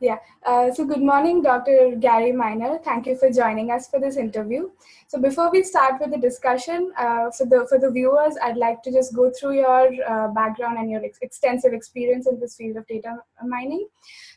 Yeah. So good morning, Dr. Gary Miner. Thank you for joining us for this interview. So before we start with the discussion, for the viewers, I'd like to just go through your background and your extensive experience in this field of data mining.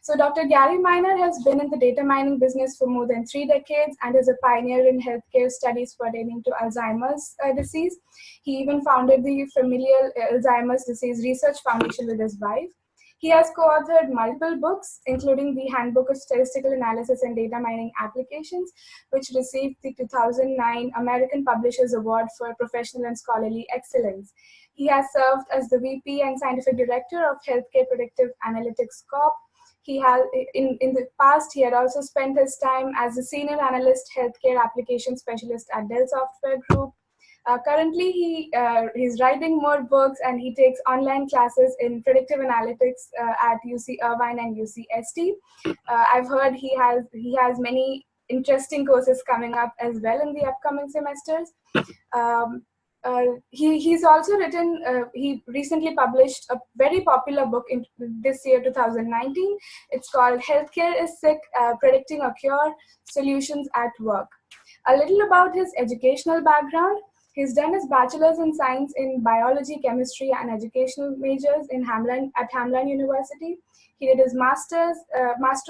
So Dr. Gary Miner has been in the data mining business for more than 3 decades and is a pioneer in healthcare studies pertaining to Alzheimer's disease. He even founded the Familial Alzheimer's Disease Research Foundation with his wife. He has co-authored multiple books, including the Handbook of Statistical Analysis and Data Mining Applications, which received the 2009 American Publishers Award for Professional and Scholarly Excellence. He has served as the VP and Scientific Director of Healthcare Predictive Analytics Corp. He has, in the past, he had also spent his time as a Senior Analyst Healthcare Application Specialist at Dell Software Group. Currently, he's writing more books and he takes online classes in predictive analytics at UC Irvine and UCSD. I've heard he has many interesting courses coming up as well in the upcoming semesters. He's also written, he recently published a very popular book in this year, 2019. It's called Healthcare is Sick, Predicting a Cure, Solutions at Work. A little about his educational background. He's done his bachelor's in science in biology, chemistry, and educational majors at Hamline University. He did his master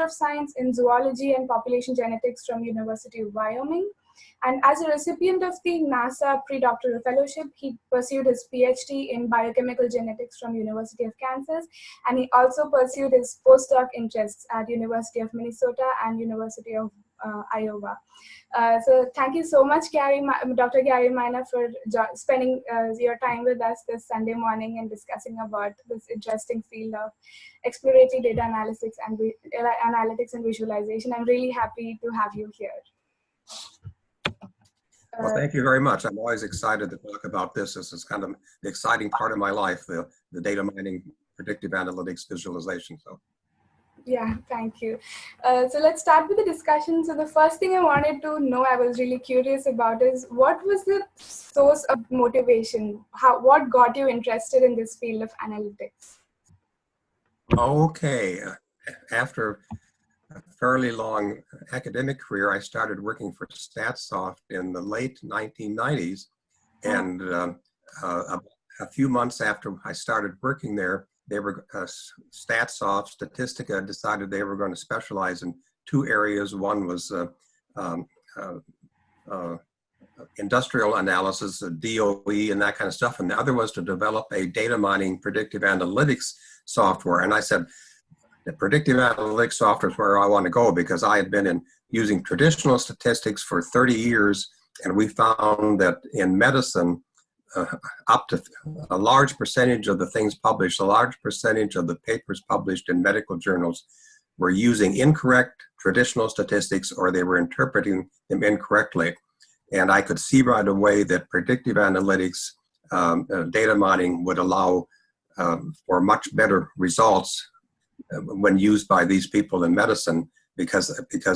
of science in zoology and population genetics from University of Wyoming. And as a recipient of the NASA pre-doctoral fellowship, he pursued his PhD in biochemical genetics from University of Kansas, and he also pursued his postdoc interests at University of Minnesota and University of Iowa. So thank you so much, Dr. Gary Miner, for spending your time with us this Sunday morning and discussing about this interesting field of exploratory data analytics and visualization. I'm really happy to have you here. Well, thank you very much. I'm always excited to talk about this. This is kind of the exciting part of my life, the data mining, predictive analytics, visualization. So. Yeah, thank you. So let's start with the discussion. So the first thing I wanted to know, I was really curious about, is what was the source of motivation? What got you interested in this field of analytics? Okay. After a fairly long academic career, I started working for StatSoft in the late 1990s. And a few months after I started working there, they were StatSoft, Statistica decided they were going to specialize in two areas. One was industrial analysis, DOE, and that kind of stuff. And the other was to develop a data mining predictive analytics software. And I said, the predictive analytics software is where I want to go, because I had been using traditional statistics for 30 years. And we found that in medicine, up to a large percentage of the things published, a large percentage of the papers published in medical journals were using incorrect traditional statistics, or they were interpreting them incorrectly. And I could see right away that predictive analytics, data mining would allow for much better results when used by these people in medicine, because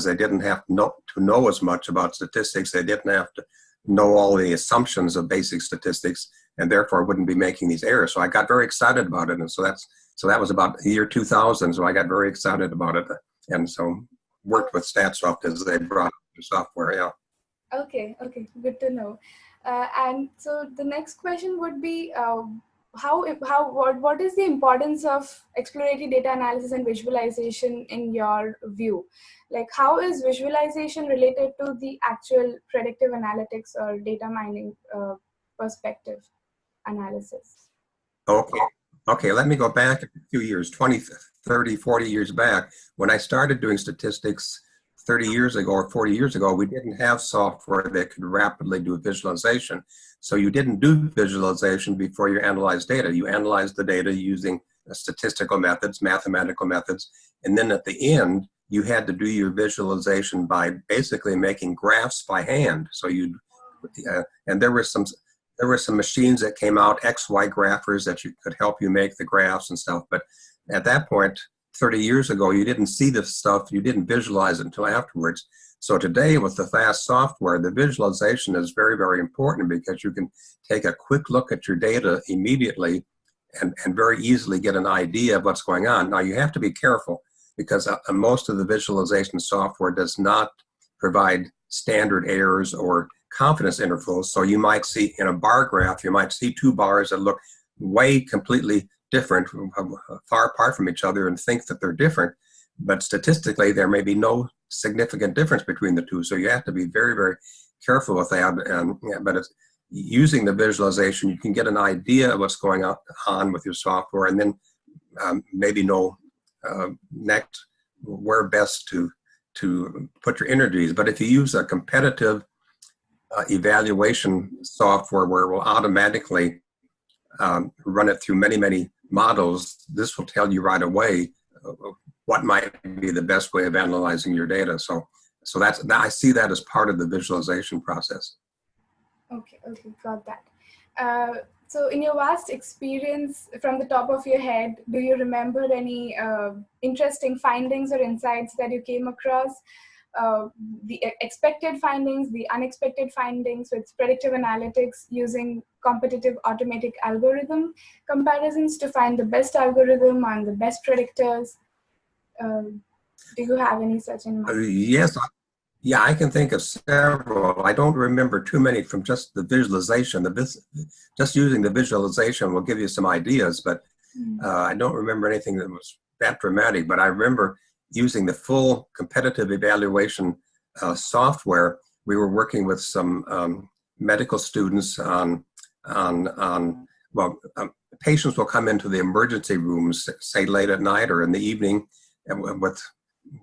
they didn't have to know as much about statistics. They didn't have to know all the assumptions of basic statistics, and therefore wouldn't be making these errors. So I got very excited about it, and so that was about the year 2000. So I got very excited about it, and so worked with StatSoft as they brought the software. Yeah. Okay, good to know. And so the next question would be, what is the importance of exploratory data analysis and visualization in your view? Like, how is visualization related to the actual predictive analytics or data mining perspective analysis? Okay, let me go back a few years, 20, 30, 40 years back. When I started doing statistics 30 years ago or 40 years ago, we didn't have software that could rapidly do visualization. So you didn't do visualization before you analyzed data. You analyzed the data using statistical methods, mathematical methods, and then at the end, you had to do your visualization by basically making graphs by hand. So and there were some machines that came out, XY graphers, that could help you make the graphs and stuff. But at that point, 30 years ago, you didn't see this stuff, you didn't visualize it until afterwards. So today, with the fast software, the visualization is very, very important, because you can take a quick look at your data immediately and very easily get an idea of what's going on. Now, you have to be careful, because most of the visualization software does not provide standard errors or confidence intervals. So you might see in a bar graph, you might see two bars that look way completely different, far apart from each other, and think that they're different. But statistically, there may be no significant difference between the two. So you have to be very, very careful with that. But it's, using the visualization, you can get an idea of what's going on with your software, and then maybe know next where best to put your energies. But if you use a competitive evaluation software where it will automatically run it through many, many models, this will tell you right away what might be the best way of analyzing your data. So that's, I see that as part of the visualization process. Okay, got that. So in your vast experience, from the top of your head, do you remember any interesting findings or insights that you came across? The expected findings, the unexpected findings with predictive analytics using competitive automatic algorithm comparisons to find the best algorithm and the best predictors. Do you have any such in mind? Yes. Yeah, I can think of several. I don't remember too many from just the visualization. Just using the visualization will give you some ideas, but I don't remember anything that was that dramatic. But I remember using the full competitive evaluation software. We were working with some medical students on patients will come into the emergency rooms, say late at night or in the evening, with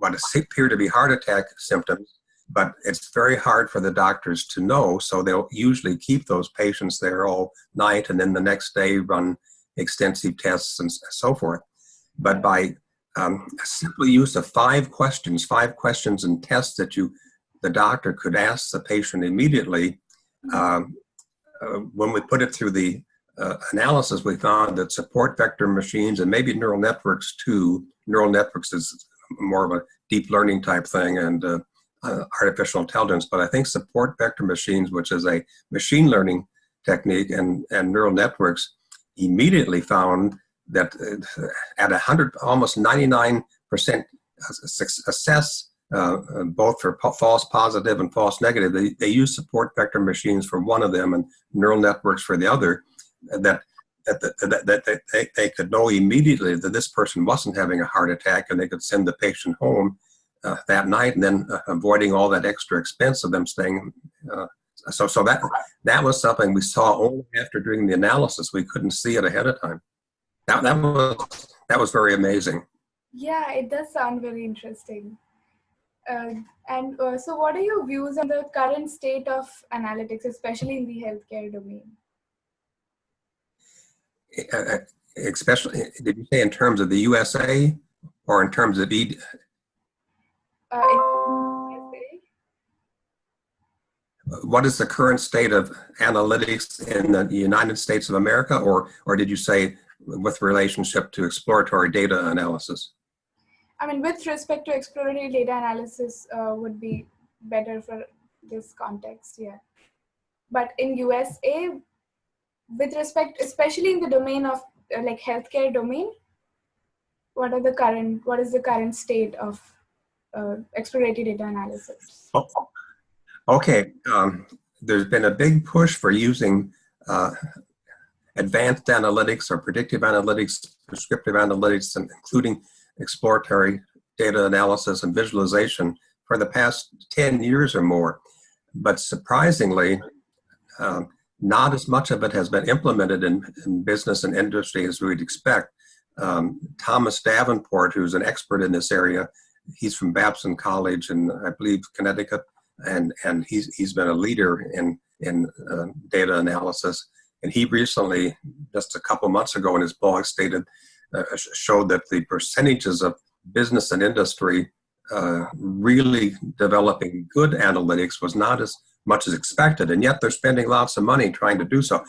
what appear to be heart attack symptoms. But it's very hard for the doctors to know, so they'll usually keep those patients there all night, and then the next day run extensive tests and so forth. But by simple use of 5 questions and tests that the doctor could ask the patient immediately, when we put it through the analysis, we found that support vector machines, and maybe neural networks too, neural networks is more of a deep learning type thing, and artificial intelligence, but I think support vector machines, which is a machine learning technique, and neural networks immediately found that at 100, almost 99% success, both for false positive and false negative, they use support vector machines for one of them and neural networks for the other, that they could know immediately that this person wasn't having a heart attack, and they could send the patient home that night, and then avoiding all that extra expense of them staying. So that was something we saw only after doing the analysis. We couldn't see it ahead of time. That was very amazing. Yeah, it does sound very interesting. So what are your views on the current state of analytics, especially in the healthcare domain? Especially, did you say in terms of the USA or in terms of what is the current state of analytics in the United States of America, or did you say with relationship to exploratory data analysis? I mean, with respect to exploratory data analysis would be better for this context, yeah. But in USA, with respect, especially in the domain of like healthcare domain, what is the current state of exploratory data analysis? Okay, there's been a big push for using advanced analytics or predictive analytics, prescriptive analytics, and including exploratory data analysis and visualization for the past 10 years or more. But surprisingly, not as much of it has been implemented in business and industry as we'd expect. Thomas Davenport, who's an expert in this area, he's from Babson College in, I believe, Connecticut, and he's been a leader in data analysis. And he recently, just a couple months ago in his blog, showed that the percentages of business and industry really developing good analytics was not as much as expected, and yet they're spending lots of money trying to do so.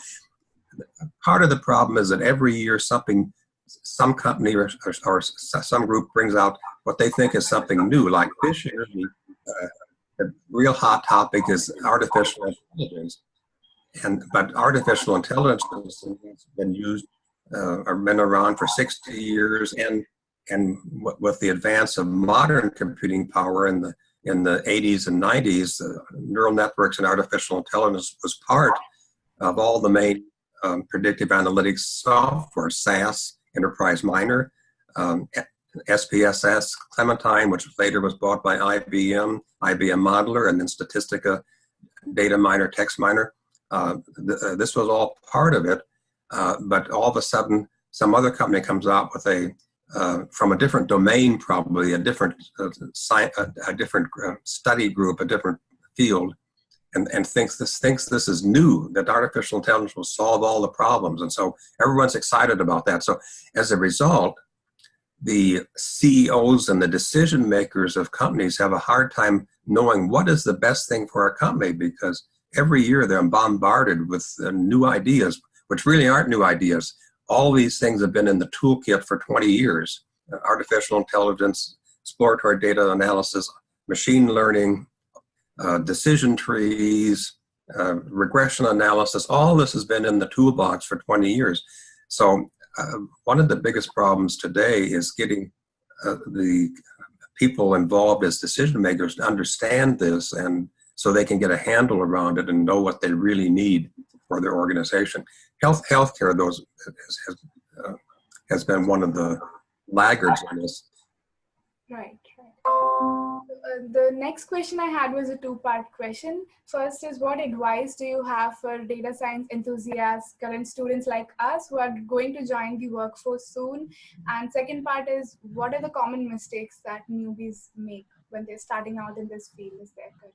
Part of the problem is that every year some company or some group brings out what they think is something new. Like this year, the real hot topic is artificial intelligence. But artificial intelligence has been used or been around for 60 years, and with the advance of modern computing power in the 80s and 90s, neural networks and artificial intelligence was part of all the main predictive analytics software: SAS, Enterprise Miner, SPSS, Clementine, which later was bought by IBM Modeler, and then Statistica, Data Miner, Text Miner. This was all part of it, but all of a sudden, some other company comes out with from a different domain, probably a different study group, a different field, and thinks this is new, that artificial intelligence will solve all the problems. And so everyone's excited about that. So as a result, the CEOs and the decision makers of companies have a hard time knowing what is the best thing for our company, because every year they're bombarded with new ideas, which really aren't new ideas. All these things have been in the toolkit for 20 years. Artificial intelligence, exploratory data analysis, machine learning, decision trees, regression analysis, all this has been in the toolbox for 20 years. So one of the biggest problems today is getting the people involved as decision makers to understand this, and so they can get a handle around it and know what they really need for their organization. Healthcare, has been one of the laggards on this. Right. The next question I had was a two-part question. First is, what advice do you have for data science enthusiasts, current students like us who are going to join the workforce soon? And second part is, what are the common mistakes that newbies make when they're starting out in this field as their career?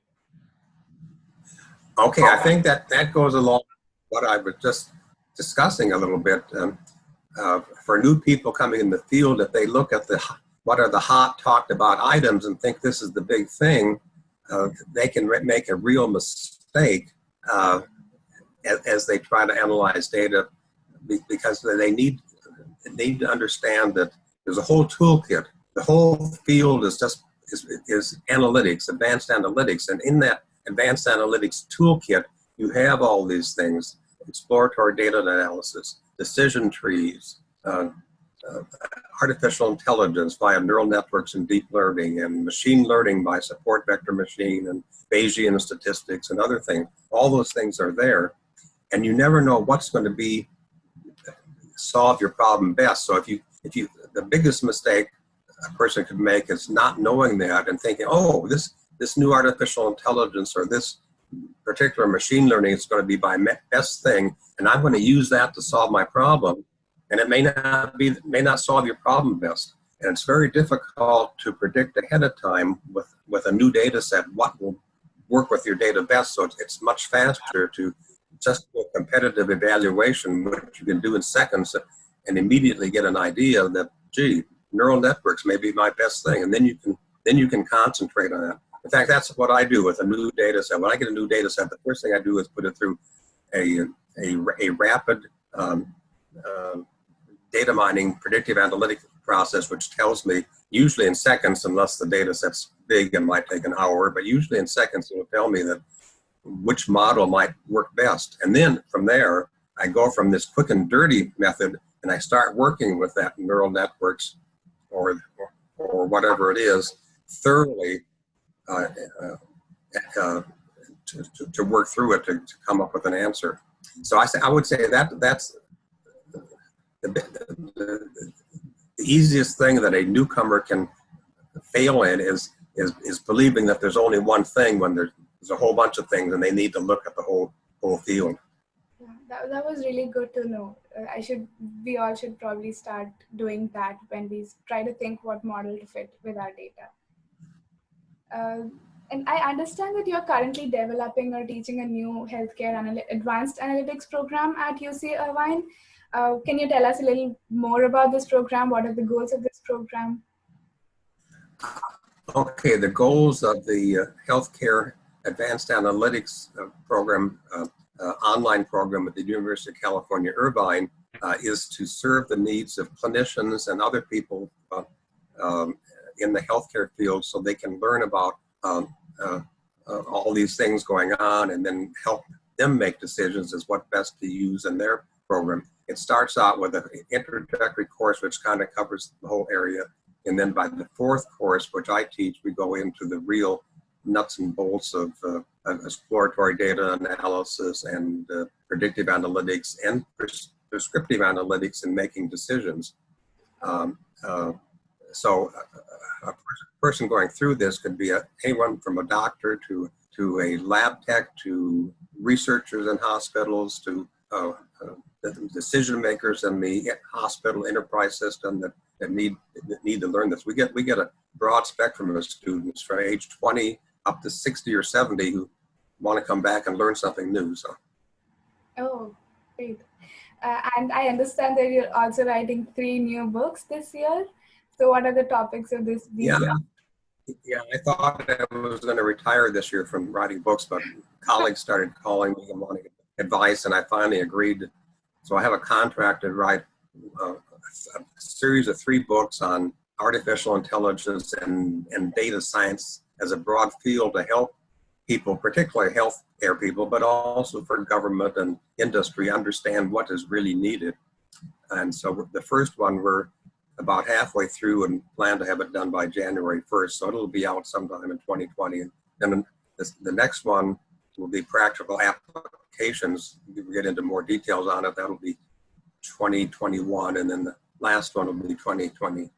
Okay, I think that goes along with what I was just discussing a little bit. For new people coming in the field, if they look at what are the hot talked about items and think this is the big thing, they can make a real mistake as they try to analyze data, because they need to understand that there's a whole toolkit. The whole field is analytics, advanced analytics, and in that advanced analytics toolkit, you have all these things: exploratory data analysis, decision trees, artificial intelligence via neural networks and deep learning, and machine learning by support vector machine and Bayesian statistics and other things. All those things are there, and you never know what's going to solve your problem best. So the biggest mistake a person could make is not knowing that and thinking, oh, this new artificial intelligence or this particular machine learning is going to be my best thing, and I'm going to use that to solve my problem. And it may not solve your problem best. And it's very difficult to predict ahead of time with a new data set what will work with your data best. So it's much faster to just do a competitive evaluation, which you can do in seconds, and immediately get an idea that, gee, neural networks may be my best thing. And then you can concentrate on that. In fact, that's what I do with a new data set. When I get a new data set, the first thing I do is put it through a rapid data mining predictive analytic process, which tells me, usually in seconds, unless the data set's big, it might take an hour, but usually in seconds, it will tell me that which model might work best. And then from there, I go from this quick and dirty method, and I start working with that neural networks or whatever it is thoroughly to work through it to come up with an answer. So I would say that's the easiest thing that a newcomer can fail in is believing that there's only one thing when there's a whole bunch of things, and they need to look at the whole field. Yeah, that was really good to know. We all should probably start doing that when we try to think what model to fit with our data. And I understand that you're currently developing or teaching a new healthcare advanced analytics program at UC Irvine. Can you tell us a little more about this program? What are the goals of this program? Okay, the goals of the healthcare advanced analytics program, online program at the University of California, Irvine, is to serve the needs of clinicians and other people in the healthcare field, so they can learn about all these things going on and then help them make decisions as what best to use in their program. It starts out with an introductory course which kind of covers the whole area. And then by the fourth course, which I teach, we go into the real nuts and bolts of exploratory data analysis and predictive analytics and prescriptive analytics in making decisions. So a person going through this could be anyone from a doctor to a lab tech, to researchers in hospitals, to the decision makers in the hospital enterprise system that need to learn this. We get a broad spectrum of students from age 20 up to 60 or 70 who want to come back and learn something new. So. Oh, great. And I understand that you're also writing 3 new books this year. So what are the topics of these books? Yeah, I thought I was going to retire this year from writing books, but colleagues started calling me and wanting advice, and I finally agreed. So I have a contract to write a series of 3 books on artificial intelligence and data science as a broad field to help people, particularly healthcare people, but also for government and industry, understand what is really needed. And so the first one, we're about halfway through and plan to have it done by January 1st. So it'll be out sometime in 2020. And then the next one will be practical applications. We'll get into more details on it. That'll be 2021. And then the last one will be 2020.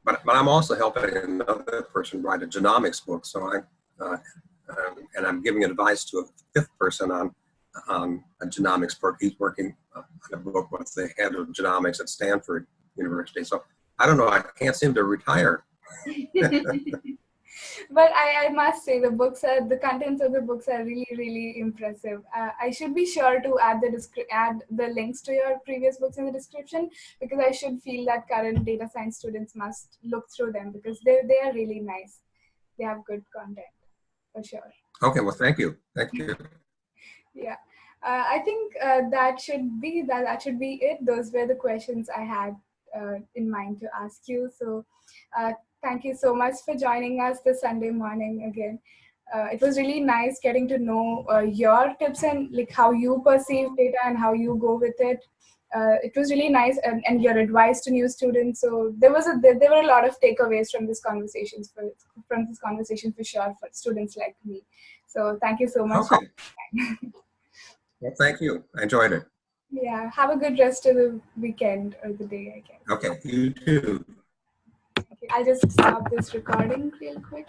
But I'm also helping another person write a genomics book. So and I'm giving advice to a 5th person on a genomics book. He's working on a book with the head of genomics at Stanford University. So I don't know, I can't seem to retire. But I must say the contents of the books are really, really impressive. I should be sure to add the links to your previous books in the description, because I should feel that current data science students must look through them, because they are really nice. They have good content, for sure. Okay, well, thank you. Thank you. Yeah, I think that should be it. Those were the questions I had in mind to ask you. So thank you so much for joining us this Sunday morning again. It was really nice getting to know your tips and like how you perceive data and how you go with it. It was really nice, and your advice to new students. So there were a lot of takeaways from this conversation for sure for students like me. So thank you so much. Okay. Well, thank you. I enjoyed it. Yeah, have a good rest of the weekend or the day, I guess. Okay, you too. Okay, I'll just stop this recording real quick.